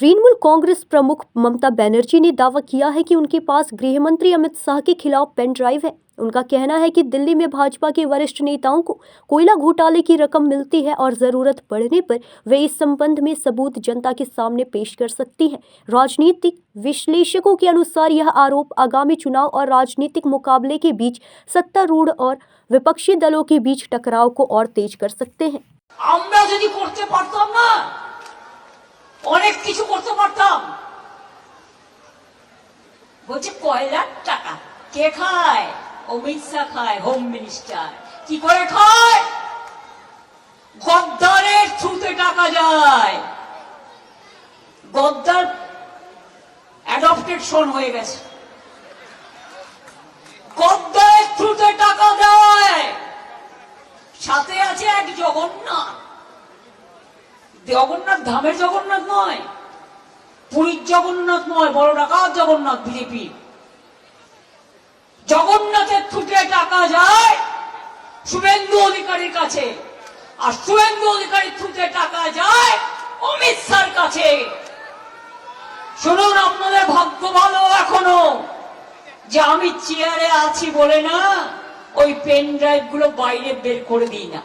तृणमूल कांग्रेस प्रमुख ममता बनर्जी ने दावा किया है कि उनके पास गृह मंत्री अमित शाह के खिलाफ पेन ड्राइव है। उनका कहना है कि दिल्ली में भाजपा के वरिष्ठ नेताओं को कोयला घोटाले की रकम मिलती है और जरूरत पड़ने पर वे इस संबंध में सबूत जनता के सामने पेश कर सकती हैं। राजनीतिक विश्लेषकों के अनुसार यह आरोप आगामी चुनाव और राजनीतिक मुकाबले के बीच सत्तारूढ़ और विपक्षी दलों के बीच टकराव को और तेज कर सकते हैं। অনেক কিছু করতে পারতাম। বলছে কয়লার টাকা কে খায়? অমিত শাহ খায়, হোম মিনিস্টার। কি করে খায়? গদ্দারের থ্রুতে টাকা যায়। গদ্দার অ্যাডপ্টেড সন হয়ে গেছে। গদ্দারের থ্রুতে টাকা দেয়। সাথে আছে এক জগন্নাথ। জগন্নাথ ধামের জগন্নাথ নয়, পুরীর জগন্নাথ নয়, বড় ডাকাত জগন্নাথ বিজেপি। জগন্নাথের থ্রুতে টাকা যায় শুভেন্দু অধিকারীর কাছে, আর শুভেন্দু অধিকারীর থ্রুতে টাকা যায় অমিত শাহর কাছে। শুনুন, আপনাদের ভাগ্য ভালো এখনো যে আমি চেয়ারে আছি বলে না ওই পেন ড্রাইভ গুলো বাইরে বের করে দিই না।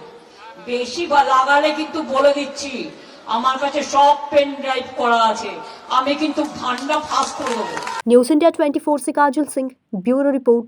বেশি লাগালে কিন্তু বলে দিচ্ছি আমার কাছে সব পেন ড্রাইভ করা আছে, আমি কিন্তু ভান্ডা ফাঁস করে দেবো। न्यूज़ इंडिया 24 से काजल सिंह, ब्यूरो रिपोर्ट।